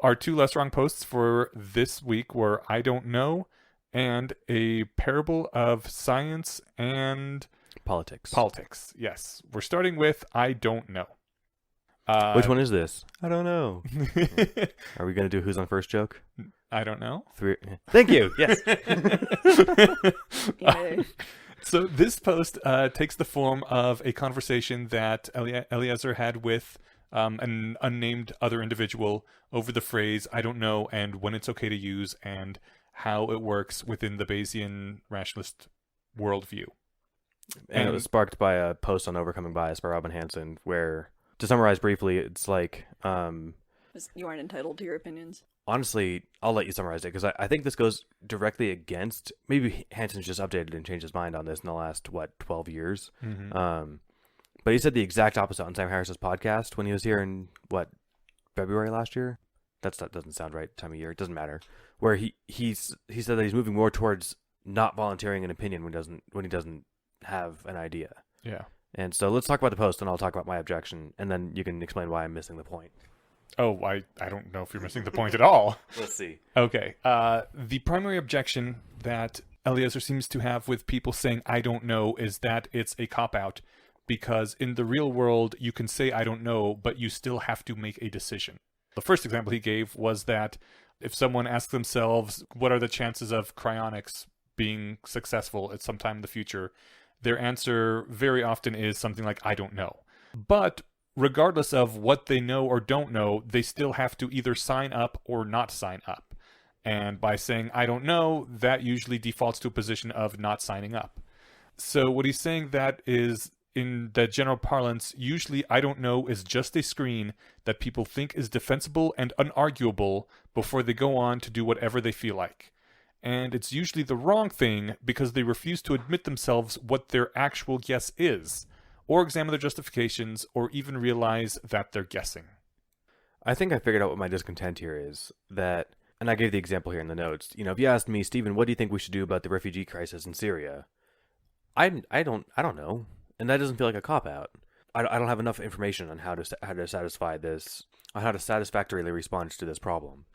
Our two less wrong posts for this week were I don't know and a parable of science and Politics. Yes. We're starting with I don't know. Which one is this? I don't know. Are we going to do who's on first joke? I don't know. 3. Thank you. Yes. So this post takes the form of a conversation that Eliezer had with an unnamed other individual over the phrase I don't know and when it's okay to use and how it works within the Bayesian rationalist worldview. And it was sparked by a post on Overcoming Bias by Robin Hanson where, to summarize briefly, it's like... you aren't entitled to your opinions. Honestly, I'll let you summarize it, because I think this goes directly against... Maybe Hanson's just updated and changed his mind on this in the last, 12 years? Mm-hmm. But he said the exact opposite on Sam Harris's podcast when he was here in, February last year? That doesn't sound right, time of year. It doesn't matter. Where he said that he's moving more towards not volunteering an opinion when he doesn't have an idea. Yeah. And so let's talk about the post, and I'll talk about my objection, and then you can explain why I'm missing the point. Oh, I don't know if you're missing the point at all. Let's see. Okay. The primary objection that Eliezer seems to have with people saying I don't know is that it's a cop-out, because in the real world, you can say I don't know, but you still have to make a decision. The first example he gave was that if someone asks themselves, what are the chances of cryonics being successful at some time in the future, their answer very often is something like, I don't know. But regardless of what they know or don't know, they still have to either sign up or not sign up. And by saying, I don't know, that usually defaults to a position of not signing up. So what he's saying that is, in the general parlance, usually I don't know is just a screen that people think is defensible and unarguable before they go on to do whatever they feel like. And it's usually the wrong thing because they refuse to admit themselves what their actual guess is, or examine their justifications, or even realize that they're guessing. I think I figured out what my discontent here is, that, and I gave the example here in the notes, if you asked me, Stephen, what do you think we should do about the refugee crisis in Syria? I don't know. And that doesn't feel like a cop-out. I don't have enough information on how to satisfy this, on how to satisfactorily respond to this problem.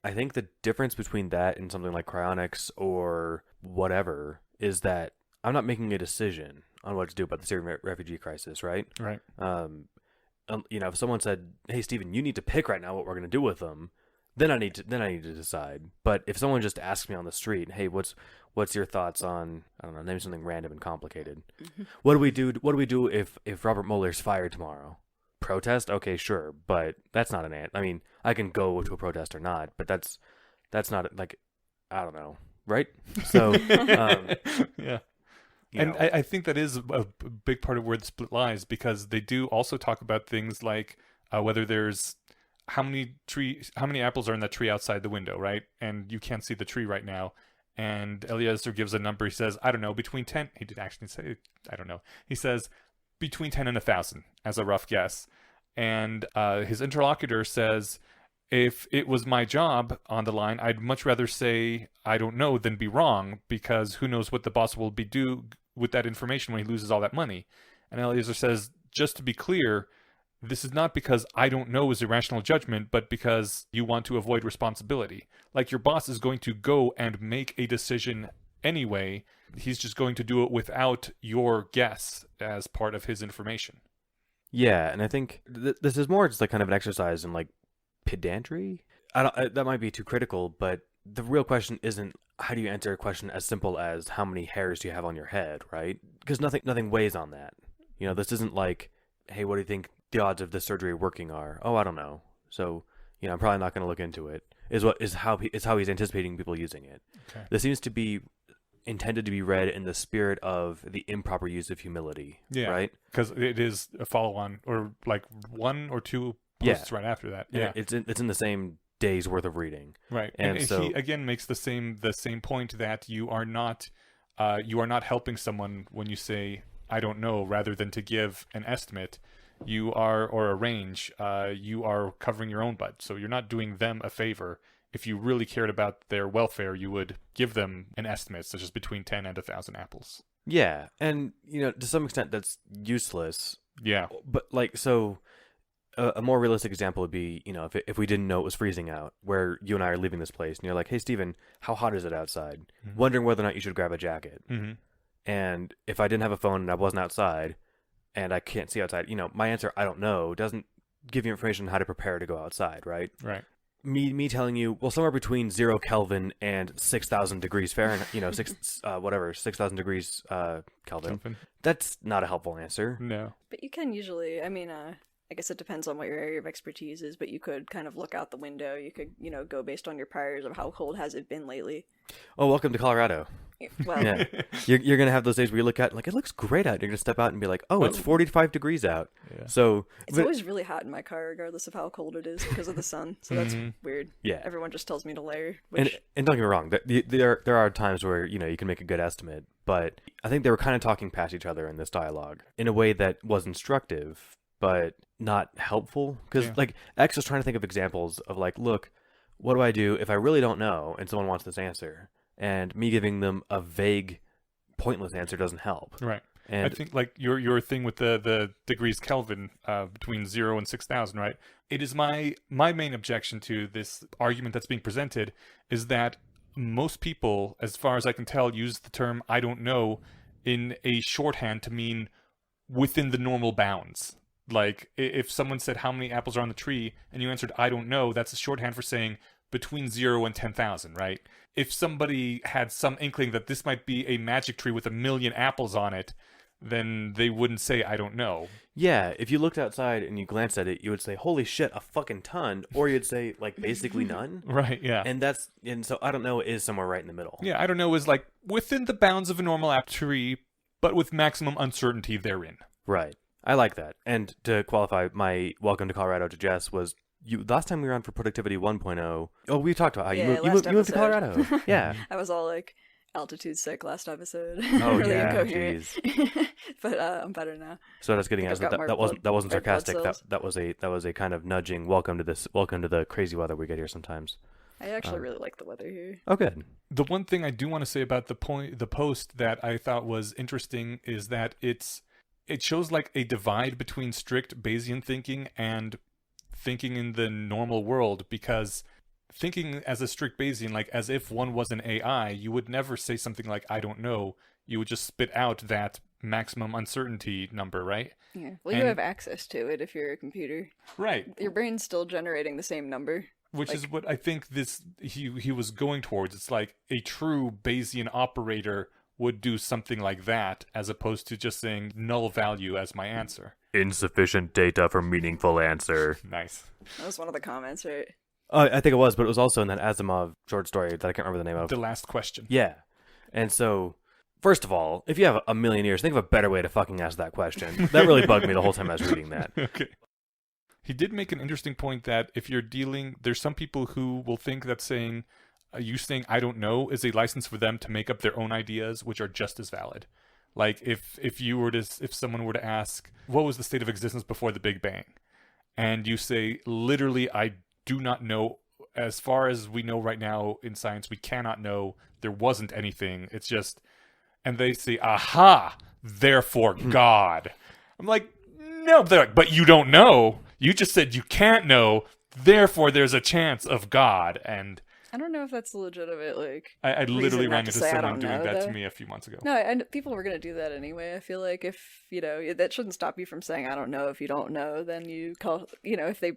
I think the difference between that and something like cryonics or whatever is that I'm not making a decision on what to do about the Syrian refugee crisis, right? Right. If someone said, "Hey, Stephen, you need to pick right now what we're going to do with them," then I need to decide. But if someone just asks me on the street, "Hey, what's your thoughts on, I don't know, name something random and complicated. Mm-hmm. What do we do if Robert Mueller's fired tomorrow? Protest? Okay, sure, but that's not an ant. I mean, I can go to a protest or not, but that's not like, I don't know, right? So, yeah. And I think that is a big part of where the split lies, because they do also talk about things like whether there's how many apples are in that tree outside the window, right? And you can't see the tree right now. And Eliezer gives a number. He says, I don't know, between 10. He didn't actually say, I don't know. He says between 10 and 1,000 as a rough guess. And his interlocutor says, if it was my job on the line, I'd much rather say I don't know than be wrong, because who knows what the boss will do with that information when he loses all that money. And Eliezer says, just to be clear, this is not because I don't know is irrational judgment, but because you want to avoid responsibility. Like, your boss is going to go and make a decision anyway. He's just going to do it without your guess as part of his information. Yeah, and I think this is more just like kind of an exercise in like pedantry. That might be too critical, but the real question isn't how do you answer a question as simple as how many hairs do you have on your head, right? Because nothing weighs on that. This isn't like, hey, what do you think the odds of this surgery working are? Oh, I don't know. So, I'm probably not going to look into it. Is how he's anticipating people using it. Okay. This seems to be intended to be read in the spirit of the improper use of humility. Yeah, right? Because it is a follow-on, or like one or two posts right after that. Yeah, it's in the same day's worth of reading. Right, and so he again makes the same point that you are not helping someone when you say I don't know, rather than to give an estimate. Or a range, you are covering your own butt. So you're not doing them a favor. If you really cared about their welfare, you would give them an estimate, such as between 10 and 1,000 apples. Yeah, and, to some extent that's useless. Yeah. But, so, a more realistic example would be, if we didn't know it was freezing out, where you and I are leaving this place, and you're like, hey, Steven, how hot is it outside? Mm-hmm. Wondering whether or not you should grab a jacket. Mm-hmm. And if I didn't have a phone and I wasn't outside, and I can't see outside, my answer, I don't know, doesn't give you information on how to prepare to go outside, right? Right. Me telling you, well, somewhere between 0 Kelvin and 6,000 degrees Fahrenheit, 6,000 degrees Kelvin. That's not a helpful answer. No. But you can usually, I guess it depends on what your area of expertise is, but you could kind of look out the window. You could, go based on your priors of how cold has it been lately. Oh, welcome to Colorado. Well, Yeah. You're going to have those days where you look at, like, it looks great out. You're going to step out and be like, oh, it's 45 degrees out. Yeah. So it's always really hot in my car, regardless of how cold it is, because of the sun. So that's weird. Yeah. Everyone just tells me to layer. Which... And don't get me wrong, there are times where, you can make a good estimate, but I think they were kind of talking past each other in this dialogue in a way that was instructive, but not helpful. Because, X was trying to think of examples of, look, what do I do if I really don't know and someone wants this answer? And me giving them a vague, pointless answer doesn't help. Right. And I think your thing with the degrees Kelvin between 0 and 6,000, right? It is my main objection to this argument that's being presented is that most people, as far as I can tell, use the term "I don't know" in a shorthand to mean within the normal bounds. Like if someone said how many apples are on the tree and you answered "I don't know," that's a shorthand for saying between 0 and 10,000, right? If somebody had some inkling that this might be a magic tree with 1,000,000 apples on it, then they wouldn't say, I don't know. Yeah, if you looked outside and you glanced at it, you would say, holy shit, a fucking ton. Or you'd say, basically none. Right, yeah. And so I don't know is somewhere right in the middle. Yeah, I don't know is within the bounds of a normal apple tree, but with maximum uncertainty therein. Right. I like that. And to qualify, my welcome to Colorado to Jess was, last time we were on for Productivity 1.0. Oh, we talked about how you moved to Colorado. Yeah. I was all altitude sick last episode. Oh, really yeah, incoherent. But I'm better now. So that's getting at that wasn't sarcastic. That was a kind of nudging. Welcome to the crazy weather we get here sometimes. I actually really like the weather here. Oh, good. The one thing I do want to say about the post that I thought was interesting is that it shows a divide between strict Bayesian thinking and thinking in the normal world, because thinking as a strict Bayesian, as if one was an AI, you would never say something like, I don't know. You would just spit out that maximum uncertainty number, right? Yeah. Well, you have access to it if you're a computer. Right. Your brain's still generating the same number. Which is what I think he was going towards. It's like a true Bayesian operator would do something like that, as opposed to just saying null value as my answer. Insufficient data for meaningful answer. Nice. That was one of the comments, right? I think it was, but it was also in that Asimov short story that I can't remember the name of. The Last Question. Yeah. And so, first of all, if you have a million years, think of a better way to fucking ask that question. That really bugged me the whole time I was reading that. Okay. He did make an interesting point that if you're there's some people who will think that saying I don't know is a license for them to make up their own ideas, which are just as valid. If someone were to ask, what was the state of existence before the Big Bang? And you say, literally, I do not know. As far as we know right now in science, we cannot know. There wasn't anything. It's just, and they say, aha, therefore God. I'm like, no, they're like, but you don't know. You just said you can't know. Therefore, there's a chance of God. And I don't know if that's legitimate. I literally ran into someone doing that though. to me a few months ago. No, and people were gonna do that anyway. I feel like if that shouldn't stop you from saying I don't know. If you don't know, then you call. If they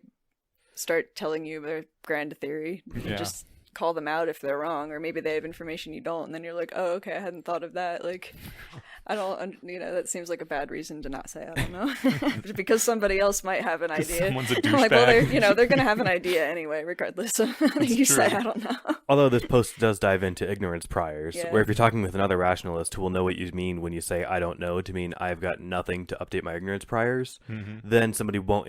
start telling you their grand theory, you just call them out if they're wrong, or maybe they have information you don't, and then you're like, oh, okay, I hadn't thought of that. I don't, that seems like a bad reason to not say I don't know, because somebody else might have an idea. Someone's a douchebag. Well, they're gonna have an idea anyway, regardless of whether you say I don't know. Although this post does dive into ignorance priors, Yeah. where if you're talking with another rationalist who will know what you mean when you say I don't know to mean I've got nothing to update my ignorance priors, then somebody won't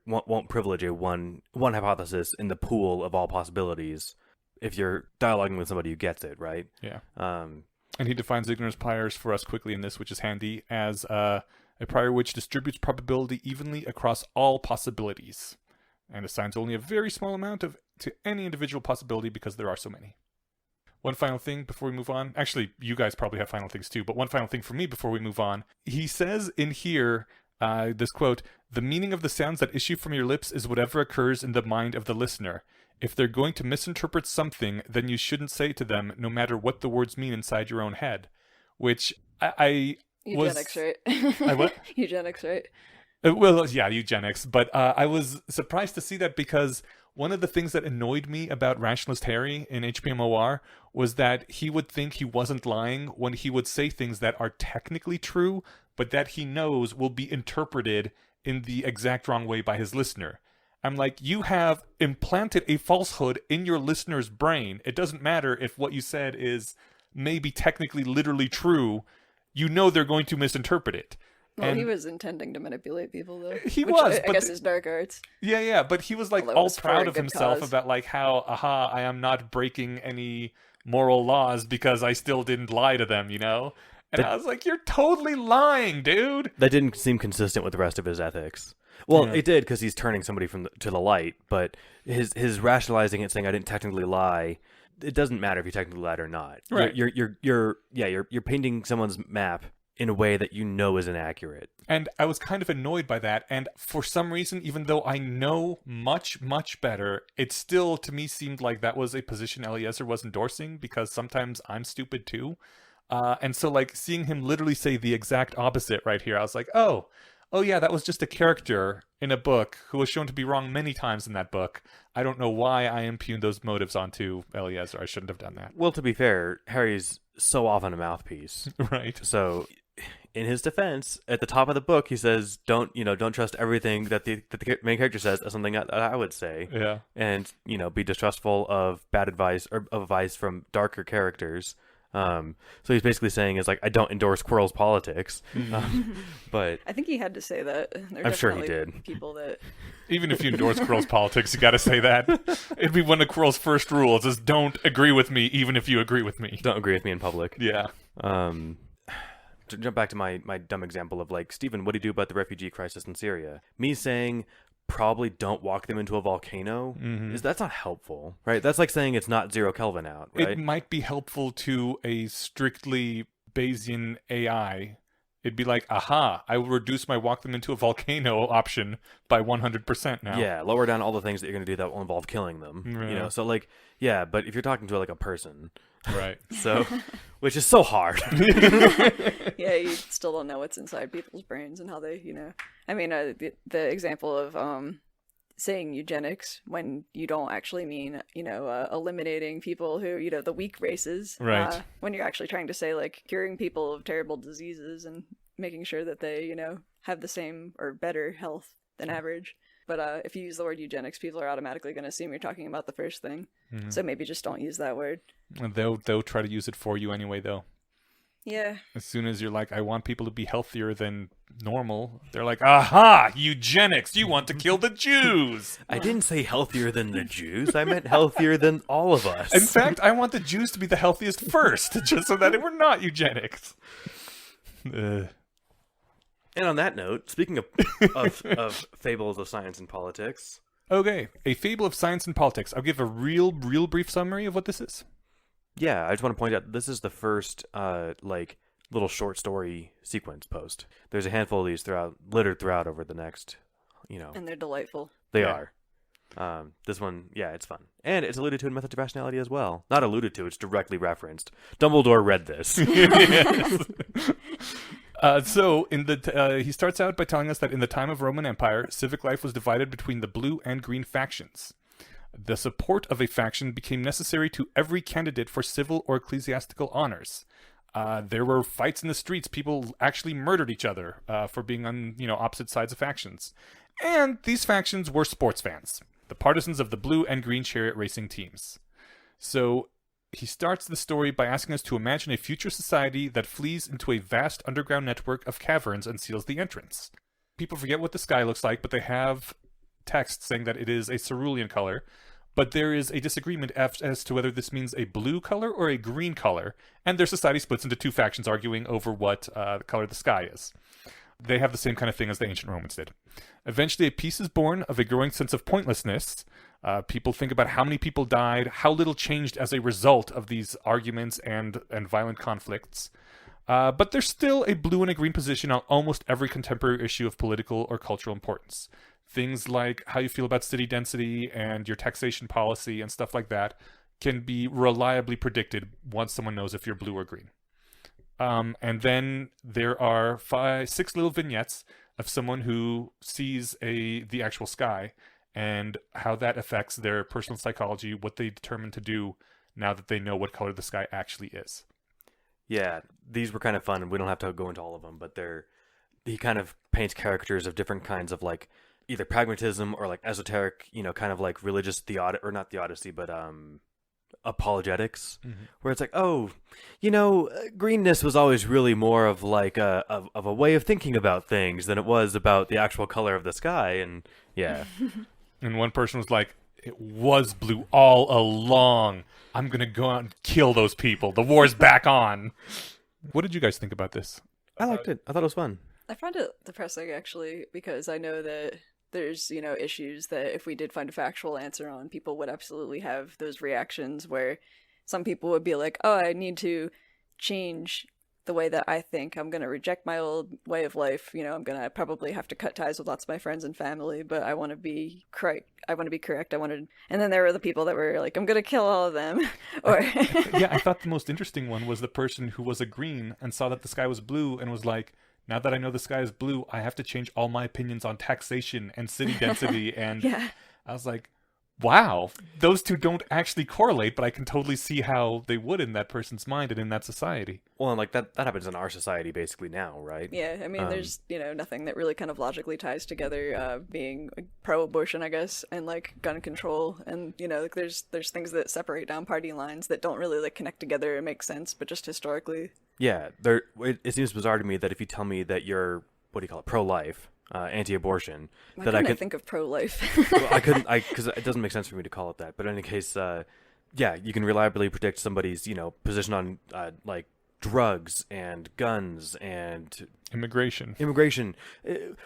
won't privilege a one hypothesis in the pool of all possibilities. If you're dialoguing with somebody who gets it, right? Yeah. And he defines ignorance priors for us quickly in this, which is handy, as a prior which distributes probability evenly across all possibilities and assigns only a very small amount to any individual possibility because there are so many. One final thing before we move on. Actually, you guys probably have final things too, but one final thing for me before we move on. He says in here, this quote, The meaning of the sounds that issue from your lips is whatever occurs in the mind of the listener. If they're going to misinterpret something, then you shouldn't say to them, no matter what the words mean inside your own head. Which I was... Eugenics, right? I what? Eugenics, right? Well, yeah, eugenics. But I was surprised to see that because one of the things that annoyed me about Rationalist Harry in HPMOR was that he would think he wasn't lying when he would say things that are technically true, but that he knows will be interpreted in the exact wrong way by his listener. I'm like, you have implanted a falsehood in your listener's brain. It doesn't matter if what you said is maybe technically literally true. You know they're going to misinterpret it. Well, he was intending to manipulate people, though. He was, I guess is dark arts. Yeah, but he was like Although it all was for proud a of good himself cause. about like how, I am not breaking any moral laws because I still didn't lie to them, you know? And I was like, you're totally lying, dude. That didn't seem consistent with the rest of his ethics. Well, Yeah. it did because he's turning somebody to the light, but his rationalizing it, saying I didn't technically lie, it doesn't matter if you technically lied or not. Right. You're painting someone's map in a way that you know is inaccurate. And I was kind of annoyed by that. And for some reason, even though I know much, much better, it still, to me, seemed like that was a position Eliezer was endorsing because sometimes I'm stupid too. And so, like, seeing him literally say the exact opposite right here, I was like, oh yeah, that was just a character in a book who was shown to be wrong many times in that book. I don't know why I impugned those motives onto Eliezer. I shouldn't have done that. Well, to be fair, Harry's so often a mouthpiece. Right. So, in his defense, at the top of the book, he says, "Don't trust everything that the main character says." As something that I would say, Yeah. and be distrustful of bad advice or of advice from darker characters. So he's basically saying is like, I don't endorse Quirrell's politics, but I think he had to say that. There are I'm sure he definitely did. People that Even if you endorse Quirrell's politics, you got to say that. It'd be one of Quirrell's first rules is don't agree with me, even if you agree with me. don't agree with me in public. Yeah. To jump back to my dumb example of like, Stephen, what do you do about the refugee crisis in Syria? Me saying probably don't walk them into a volcano that's not helpful, right? That's like saying it's not 0 Kelvin out, right? It might be helpful to a strictly Bayesian AI. It'd be like, aha, I will reduce my walk them into a volcano option by 100% now. Yeah, lower down all the things that you're going to do that will involve killing them. Yeah. So like, yeah, but if you're talking to like a person, Right. so which is so hard. yeah, you still don't know what's inside people's brains and how they, I mean, the example of saying eugenics when you don't actually mean, eliminating people who, the weak races. Right. When you're actually trying to say, like, curing people of terrible diseases and making sure that they, have the same or better health than average. But if you use the word eugenics, people are automatically going to assume you're talking about the first thing. So maybe just don't use that word. And they'll try to use it for you anyway, though. Yeah. As soon as you're like, I want people to be healthier than normal, they're like, aha, eugenics, you want to kill the Jews. I didn't say healthier than the Jews. I meant healthier than all of us. In fact, I want the Jews to be the healthiest first, just so that we're not eugenics. And on that note, speaking of fables of science and politics. Okay, a fable of science and politics. I'll give a real brief summary of what this is. Yeah, I just want to point out this is the first little short story sequence post. There's a handful of these littered throughout over the next, And they're delightful. They Yeah. are. This one, yeah, it's fun. And it's alluded to in Methods of Rationality as well. Not alluded to, it's directly referenced. Dumbledore read this. So he starts out by telling us that in the time of Roman Empire, civic life was divided between the blue and green factions. The support of a faction became necessary to every candidate for civil or ecclesiastical honors. There were fights in the streets. People actually murdered each other for being on opposite sides of factions. And these factions were sports fans, the partisans of the blue and green chariot racing teams. So he starts the story by asking us to imagine a future society that flees into a vast underground network of caverns and seals the entrance. People forget what the sky looks like, but they have text saying that it is a cerulean color. But there is a disagreement as to whether this means a blue color or a green color, and their society splits into two factions arguing over what color the sky is. They have the same kind of thing as the ancient Romans did. Eventually, a peace is born of a growing sense of pointlessness. People think about how many people died, how little changed as a result of these arguments and violent conflicts. But there's still a blue and a green position on almost every contemporary issue of political or cultural importance. Things like how you feel about city density and your taxation policy and stuff like that can be reliably predicted once someone knows if you're blue or green. And then there are 6 little vignettes of someone who sees the actual sky and how that affects their personal psychology, what they determine to do now that they know what color the sky actually is. Yeah, these were kind of fun, and we don't have to go into all of them, but he kind of paints characters of different kinds of like either pragmatism or like esoteric, kind of like religious or not theodicy, but apologetics, where it's like, greenness was always really more of like of a way of thinking about things than it was about the actual color of the sky, and yeah. And one person was like, it was blue all along. I'm going to go out and kill those people. The war's back on. What did you guys think about this? I liked it. I thought it was fun. I find it depressing, actually, because I know that there's, issues that if we did find a factual answer on, people would absolutely have those reactions where some people would be like, oh, I need to change the way that I think. I'm going to reject my old way of life. I'm going to probably have to cut ties with lots of my friends and family, but I want to be correct. And then there were the people that were like, I'm going to kill all of them. Or Yeah, I thought the most interesting one was the person who was a green and saw that the sky was blue and was like, now that I know the sky is blue, I have to change all my opinions on taxation and city density. And yeah. I was like, wow, those two don't actually correlate, but I can totally see how they would in that person's mind and in that society. Well, and like that happens in our society basically now, right? Yeah, I mean, there's, nothing that really kind of logically ties together being pro-abortion, I guess, and like gun control. And, like there's things that separate down party lines that don't really like connect together and make sense, but just historically. Yeah, it seems bizarre to me that if you tell me that you're, pro-life, anti-abortion, Why that couldn't I can think of pro-life. well, I couldn't, because it doesn't make sense for me to call it that. But in any case, yeah, you can reliably predict somebody's, position on like drugs and guns and Immigration.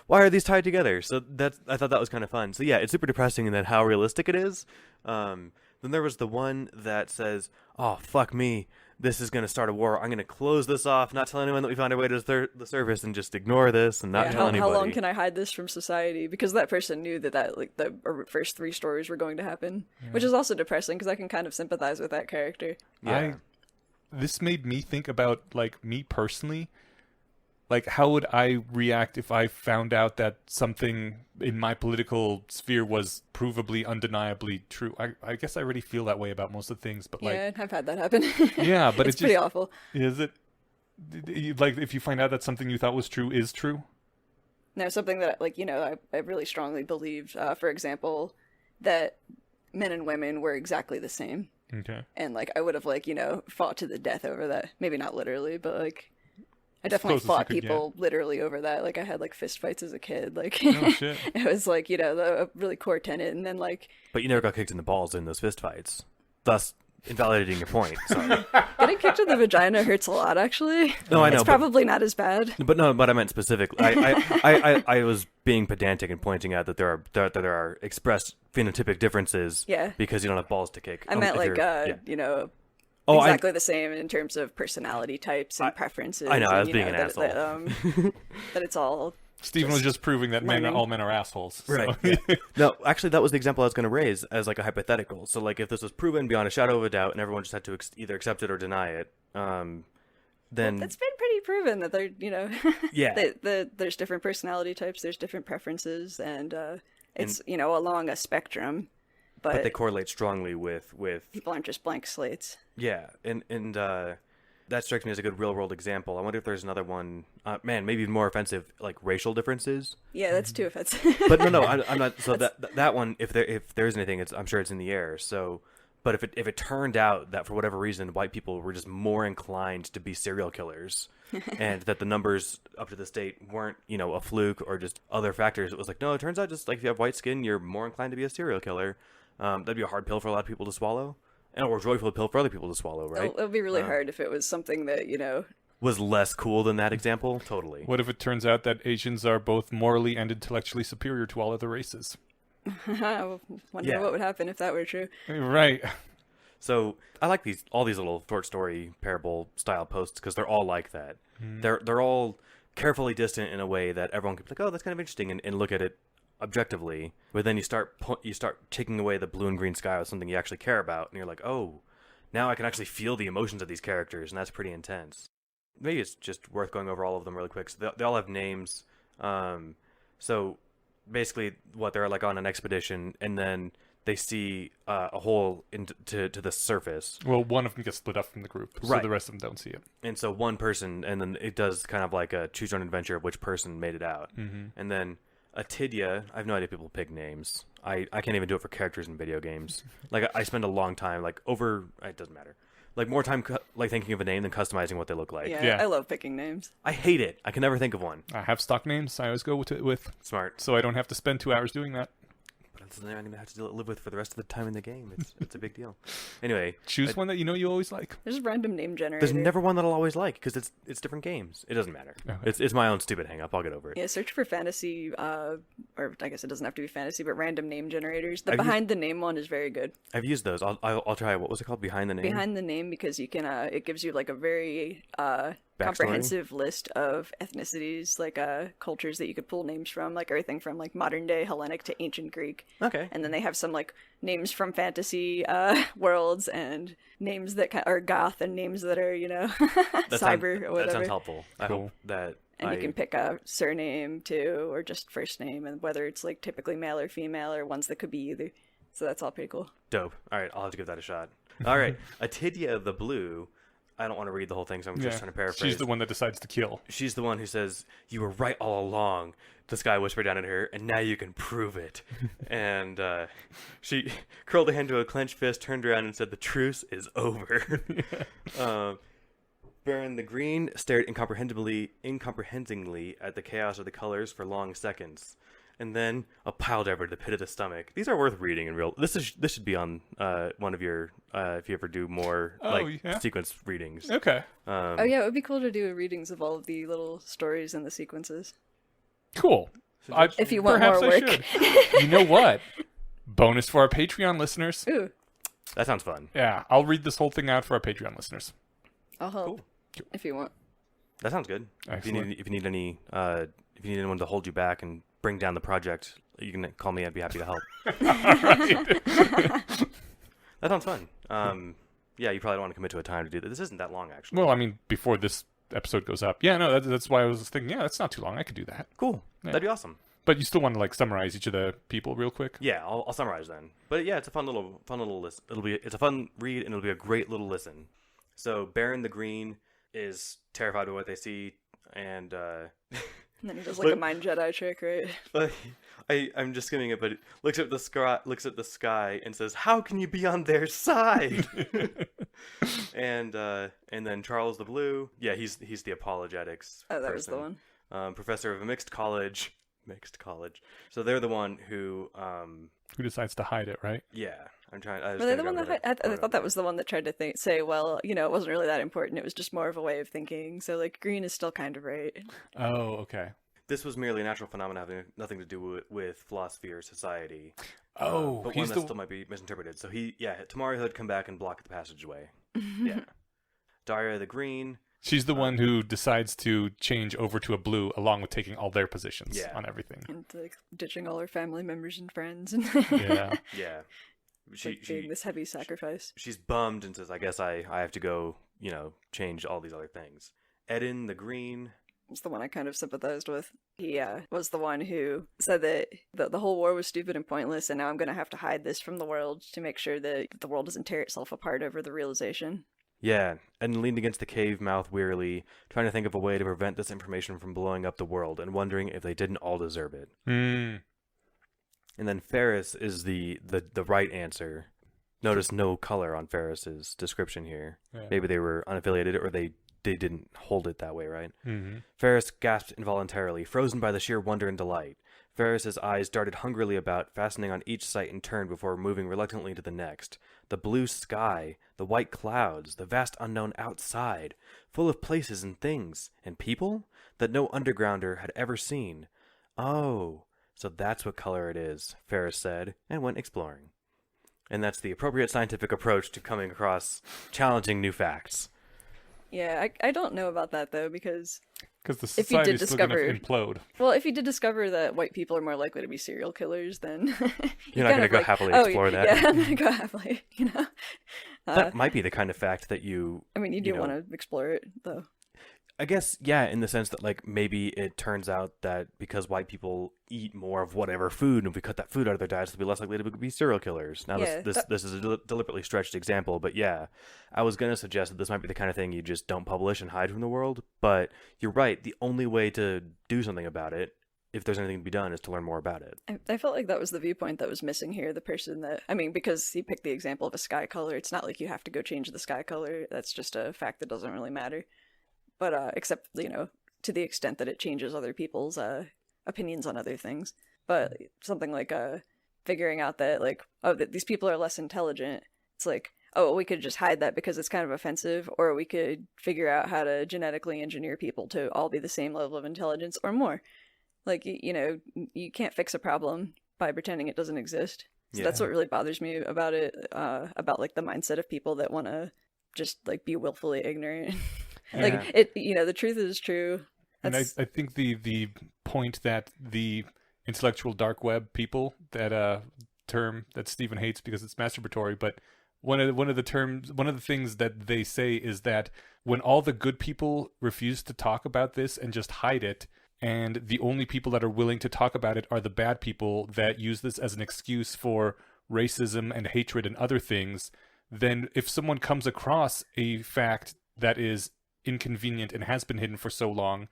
Why are these tied together? So I thought that was kind of fun. So yeah, it's super depressing in that how realistic it is. Then there was the one that says, "Oh fuck me, this is going to start a war. I'm going to close this off, not tell anyone that we found our way to the surface, and just ignore this and not tell anybody." How long can I hide this from society? Because that person knew that like the first 3 stories were going to happen, which is also depressing because I can kind of sympathize with that character. Yeah. This made me think about like me personally. Like, how would I react if I found out that something in my political sphere was provably, undeniably true? I guess I already feel that way about most of the things, but like... Yeah, I've had that happen. Yeah, but it's pretty awful. Is it? Like, if you find out that something you thought was true is true? No, something that, like, I really strongly believed, for example, that men and women were exactly the same. Okay. And, like, I would have, like, fought to the death over that. Maybe not literally, but, like... I definitely fought people literally over that. Like, I had, like, fist fights as a kid. Like, oh, shit. It was, like, a really core tenet. And then, like... But you never got kicked in the balls in those fist fights. Thus, invalidating your point. Sorry. Getting kicked in the vagina hurts a lot, actually. No, I know. It's probably not as bad. But I meant specifically. I was being pedantic and pointing out that there are expressed phenotypic differences. Yeah. Because you don't have balls to kick. I meant, like, yeah. Exactly the same in terms of personality types and preferences. I know, I was and, being an asshole. That it's all... Stephen was just proving that all men are assholes. So. Right. Yeah. No, actually, that was the example I was going to raise as like a hypothetical. So, like, if this was proven beyond a shadow of a doubt and everyone just had to either accept it or deny it, then... Well, it's been pretty proven that they're, yeah. there's different personality types, there's different preferences, and it's, along a spectrum. But they correlate strongly with people aren't just blank slates. Yeah, and that strikes me as a good real world example. I wonder if there's another one. Maybe even more offensive, like racial differences. Yeah, that's too offensive. But no, I'm not. So that one, if there is anything, I'm sure it's in the air. So, but if it turned out that for whatever reason white people were just more inclined to be serial killers, and that the numbers up to this date weren't a fluke or just other factors, it was like, no, it turns out just like if you have white skin, you're more inclined to be a serial killer. That'd be a hard pill for a lot of people to swallow, or a joyful pill for other people to swallow, right? It would be really hard if it was something that, was less cool than that example. Totally. What if it turns out that Asians are both morally and intellectually superior to all other races? I wonder what would happen if that were true. Right. So I like all these little short story parable style posts because they're all like that. They're all carefully distant in a way that everyone can be like, oh, that's kind of interesting, and look at it objectively. But then you start taking away the blue and green sky with something you actually care about, and you're like, oh, now I can actually feel the emotions of these characters, and that's pretty intense. Maybe it's just worth going over all of them really quick. So they all have names. So basically, they're like on an expedition, and then they see a hole to the surface. Well, one of them gets split up from the group, so Right. the rest of them don't see it. And so one person, and then it does kind of like a choose your own adventure of which person made it out. And then Atidia, I have no idea if people pick names. I can't even do it for characters in video games. Like, I spend a long time, like, it doesn't matter. Like, more time, like, thinking of a name than customizing what they look like. Yeah, Yeah. I love picking names. I hate it. I can never think of one. I have stock names. I always go with Smart. so I don't have to spend 2 hours doing that. But it's something I'm going to have to live with for the rest of the time in the game. It's a big deal. Anyway. Choose one that you know you always like. There's a random name generator. There's never one that I'll always like, because it's different games. It doesn't matter. Okay. It's my own stupid hang-up. I'll get over it. Yeah, search for fantasy, or I guess it doesn't have to be fantasy, but random name generators. The I've behind the name one is very good. I've used those. I'll try. What was it called? Behind the name? Behind the name, because you can, it gives you like a very comprehensive list of ethnicities, like cultures that you could pull names from, like everything from like modern day Hellenic to ancient Greek. Okay. And then they have some like names from fantasy worlds and names that are goth and names that are, cyber or whatever. That sounds helpful. I Cool. hope that And you can pick a surname too, or just first name, and whether it's like typically male or female, or ones that could be either. So that's all pretty cool. Dope. All right, I'll have to give that a shot. All right, Atidia the Blue. I don't want to read the whole thing, so I'm just trying to paraphrase. She's the one that decides to kill. She's the one who says, "You were right all along." This guy whispered down at her, and now you can prove it. And she curled her hand to a clenched fist, turned around, and said, "The truce is over." Baron the Green stared incomprehendingly at the chaos of the colors for long seconds, and then a pile driver to the pit of the stomach. These are worth reading in real. This should be on one of your if you ever do more sequence readings. Okay. Oh yeah, it would be cool to do readings of all of the little stories and the sequences. Cool. If you want Perhaps more I work. should. You know what? Bonus for our Patreon listeners. Ooh, That sounds fun. Yeah, I'll read this whole thing out for our Patreon listeners. I'll help Cool. if you want. That sounds good. Excellent. If you need anyone to hold you back and bring down the project, you can call me. I'd be happy to help. That sounds fun. Yeah, you probably don't want to commit to a time to do that. This isn't that long, actually. Well, I mean, before this episode goes up. Yeah, no, that's why I was thinking, yeah, that's not too long. I could do that. Cool. Yeah. That'd be awesome. But you still want to, like, summarize each of the people real quick? Yeah, I'll summarize then. But yeah, it's a fun little listen. It's a fun read, and it'll be a great little listen. So Baron the Green is terrified by what they see, and And then he does like a mind Jedi trick, right? I'm just skimming it, but it looks at the sky and says, "How can you be on their side?" and then Charles the Blue, yeah, he's the apologetics. Oh, that was the person. one. Professor of a mixed college. So they're the one who Who decides to hide it, right? yeah. Were they the one that I thought that was the one that tried to say, well, it wasn't really that important. It was just more of a way of thinking. So like green is still kind of right. Oh, okay. This was merely a natural phenomenon having nothing to do with philosophy or society. Oh, but one that still might be misinterpreted. So Tamari Hood come back and block the passageway. Yeah. Daria the Green. She's the one who decides to change over to a blue along with taking all their positions on everything. And like ditching all her family members and friends and Yeah. Yeah. being this heavy sacrifice. She's bummed and says, I guess I have to go, change all these other things. Eden the Green. It's the one I kind of sympathized with. He was the one who said that the whole war was stupid and pointless, and now I'm going to have to hide this from the world to make sure that the world doesn't tear itself apart over the realization. Yeah, and leaned against the cave mouth wearily, trying to think of a way to prevent this information from blowing up the world, and wondering if they didn't all deserve it. And then Ferris is the right answer. Notice no color on Ferris's description here. Yeah. Maybe they were unaffiliated, or they didn't hold it that way, right? Mm-hmm. Ferris gasped involuntarily, frozen by the sheer wonder and delight. Ferris's eyes darted hungrily about, fastening on each sight in turn before moving reluctantly to the next. The blue sky, the white clouds, the vast unknown outside, full of places and things, and people that no undergrounder had ever seen. Oh, so that's what color it is, Ferris said, and went exploring. And that's the appropriate scientific approach to coming across challenging new facts. Yeah, I don't know about that though, because Because the if you society did is still going to discover, implode. well, if you did discover that white people are more likely to be serial killers, then You're not going to go happily explore that. Yeah, I'm gonna go happily. That might be the kind of fact that you. I mean, you do want to explore it though. I guess, yeah, in the sense that, like, maybe it turns out that because white people eat more of whatever food, and if we cut that food out of their diets, they'll be less likely to be serial killers. Now, Yeah, this is a deliberately stretched example, but yeah, I was going to suggest that this might be the kind of thing you just don't publish and hide from the world, but you're right, the only way to do something about it, if there's anything to be done, is to learn more about it. I felt like that was the viewpoint that was missing here. The person that, I mean, because he picked the example of a sky color, it's not like you have to go change the sky color. That's just a fact that doesn't really matter. But except, to the extent that it changes other people's opinions on other things. But something like figuring out that, like, that these people are less intelligent. It's like, oh, we could just hide that because it's kind of offensive, or we could figure out how to genetically engineer people to all be the same level of intelligence or more. Like, you can't fix a problem by pretending it doesn't exist. So that's what really bothers me about it, about, like, the mindset of people that want to just, like, be willfully ignorant. Like, the truth is true. And I think the point that the intellectual dark web people, that term that Stephen hates because it's masturbatory, but one of the things that they say is that when all the good people refuse to talk about this and just hide it, and the only people that are willing to talk about it are the bad people that use this as an excuse for racism and hatred and other things, then if someone comes across a fact that is inconvenient and has been hidden for so long,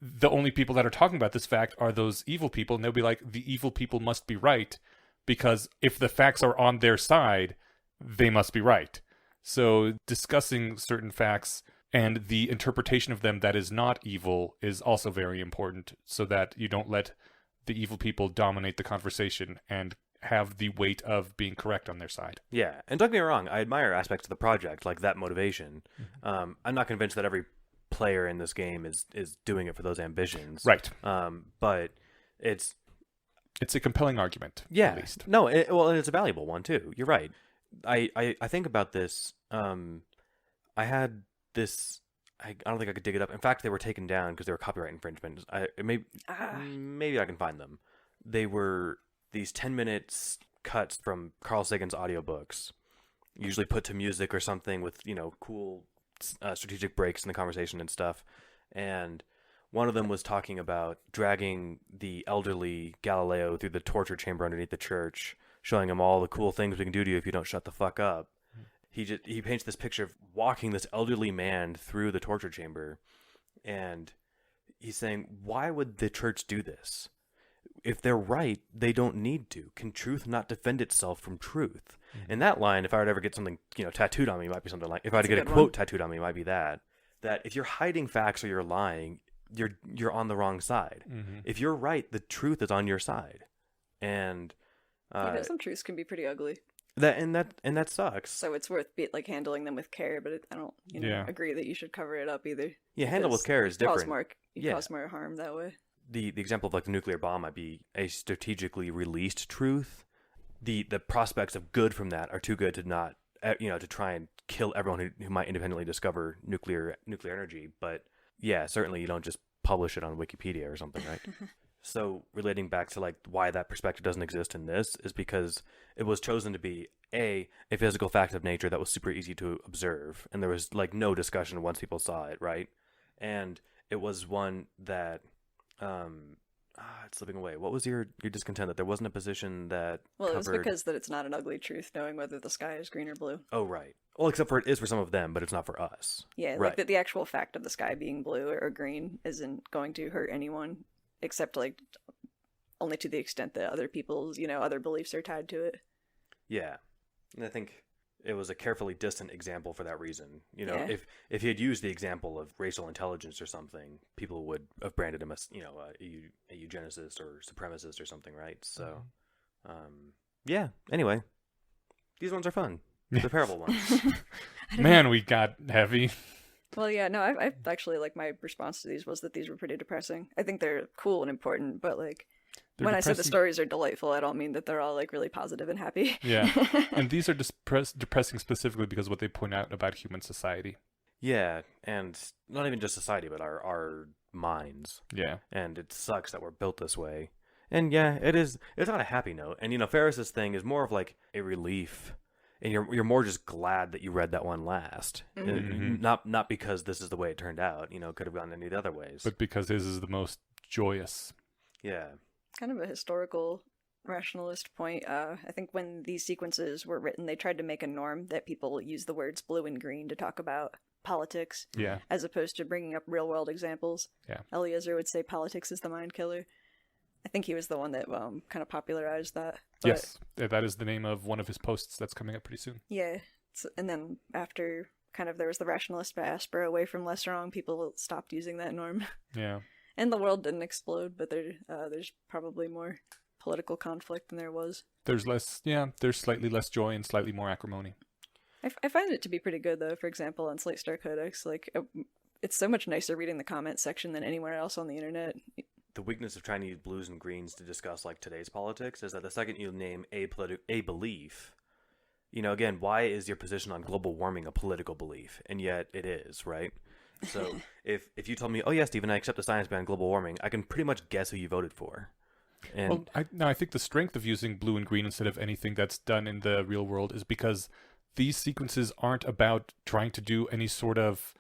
the only people that are talking about this fact are those evil people, and they'll be like, the evil people must be right, because if the facts are on their side, they must be right. So discussing certain facts and the interpretation of them that is not evil is also very important, so that you don't let the evil people dominate the conversation and have the weight of being correct on their side. Yeah, and don't get me wrong, I admire aspects of the project, like that motivation. Mm-hmm. I'm not convinced that every player in this game is doing it for those ambitions. Right. But it's a compelling argument, yeah, at least. No, and it's a valuable one, too. You're right. I think about this. I had this... I don't think I could dig it up. In fact, they were taken down because they were copyright infringements. Maybe I can find them. They were these 10-minute cuts from Carl Sagan's audiobooks, usually put to music or something with, cool strategic breaks in the conversation and stuff. And one of them was talking about dragging the elderly Galileo through the torture chamber underneath the church, showing him all the cool things we can do to you if you don't shut the fuck up. He paints this picture of walking this elderly man through the torture chamber, and he's saying, why would the church do this? If they're right, they don't need to. Can truth not defend itself from truth? Mm-hmm. And that line, if I were to ever get something, tattooed on me, it might be something like, if I were to get a quote tattooed on me, it might be that if you're hiding facts or you're lying, you're on the wrong side. Mm-hmm. If you're right, the truth is on your side. And some truths can be pretty ugly. That sucks. So it's worth handling them with care, but I don't agree that you should cover it up either. Yeah, handle with care is different. Cause more harm that way. The example of, like, the nuclear bomb might be a strategically released truth. The prospects of good from that are too good to not to try and kill everyone who might independently discover nuclear energy. But yeah, certainly you don't just publish it on Wikipedia or something, right? So relating back to, like, why that perspective doesn't exist in this is because it was chosen to be a physical fact of nature that was super easy to observe, and there was, like, no discussion once people saw it, right? And it was one that it's slipping away. What was your discontent that there wasn't a position that Well, it was because that it's not an ugly truth knowing whether the sky is green or blue. Oh, right. Well, except for it is for some of them, but it's not for us. Yeah, right. Like the actual fact of the sky being blue or green isn't going to hurt anyone, except, like, only to the extent that other people's, other beliefs are tied to it. Yeah. And I think it was a carefully distant example for that reason. If he had used the example of racial intelligence or something, people would have branded him as, a eugenicist or supremacist or something, right? So, yeah. Anyway, these ones are fun. The parable ones. Man, we got heavy. Well, yeah, no, I actually, like, my response to these was that these were pretty depressing. I think they're cool and important, but, like, They're When I said the depressing- stories are delightful, I don't mean that they're all like really positive and happy. Yeah, and these are depressing specifically because of what they point out about human society. Yeah, and not even just society, but our minds. Yeah. And it sucks that we're built this way. And yeah, it's not a happy note. And Ferris's thing is more of like a relief. And you're more just glad that you read that one last. Mhm. Not because this is the way it turned out. It could have gone any of the other ways. But because his is the most joyous. yeah. Kind of a historical rationalist point. I think when these sequences were written, they tried to make a norm that people use the words blue and green to talk about politics, Yeah. as opposed to bringing up real world examples. Yeah. Eliezer would say politics is the mind killer. I think he was the one that kind of popularized that. But, Yes, that is the name of one of his posts that's coming up pretty soon. Yeah. And then after kind of there was the rationalist diaspora away from less wrong, people stopped using that norm. Yeah. And the world didn't explode, but there's probably more political conflict than there was. There's slightly less joy and slightly more acrimony. I find it to be pretty good, though. For example, on Slate Star Codex, it's so much nicer reading the comment section than anywhere else on the internet. The weakness of trying to use blues and greens to discuss like today's politics is that the second you name a belief, again, why is your position on global warming a political belief? And yet it is, right? So if you told me, oh yeah, Stephen, I accept the science behind global warming, I can pretty much guess who you voted for. And I think the strength of using blue and green instead of anything that's done in the real world is because these sequences aren't about trying to do any sort of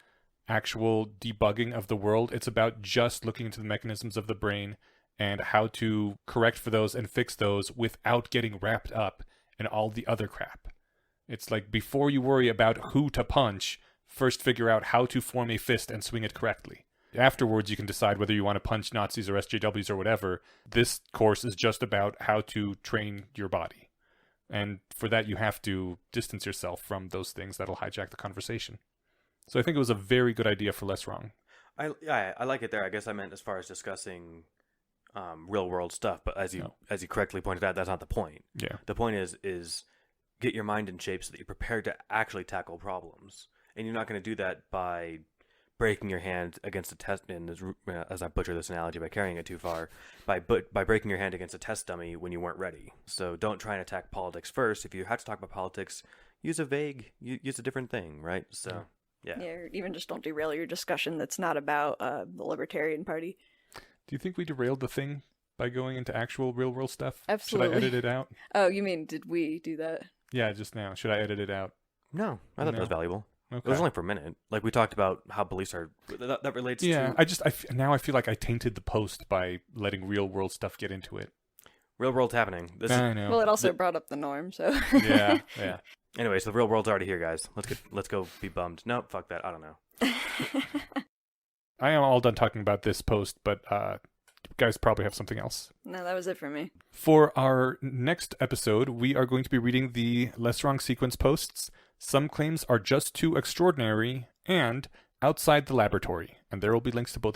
actual debugging of the world. It's about just looking into the mechanisms of the brain and how to correct for those and fix those without getting wrapped up in all the other crap. It's like, before you worry about who to punch, first figure out how to form a fist and swing it correctly. Afterwards, you can decide whether you want to punch Nazis or SJWs or whatever. This course is just about how to train your body. And for that, you have to distance yourself from those things that'll hijack the conversation. So I think it was a very good idea for Less Wrong. I like it there. I guess I meant as far as discussing real world stuff, but as you correctly pointed out, that's not the point. Yeah. The point is get your mind in shape so that you're prepared to actually tackle problems. And you're not going to do that by breaking your hand against a test, and as I butcher this analogy by carrying it too far, by breaking your hand against a test dummy when you weren't ready. So don't try and attack politics first. If you have to talk about politics, use a different thing, right? So yeah. Yeah, or even just don't derail your discussion that's not about the Libertarian Party. Do you think we derailed the thing by going into actual real world stuff? Absolutely. Should I edit it out? Oh, you mean, did we do that? Yeah, just now. Should I edit it out? No, I thought that was valuable. Okay. It was only for a minute. Like we talked about how beliefs are. That relates to. Now I feel like I tainted the post by letting real world stuff get into it. Real world's happening. I know. Well, it also brought up the norm, so. Yeah. Anyway, so the real world's already here, guys. Let's go be bummed. No, fuck that. I don't know. I am all done talking about this post, but you guys probably have something else. No, that was it for me. For our next episode, we are going to be reading the Less Wrong sequence posts. Some claims are just too extraordinary, and Outside the Laboratory. And there will be links to both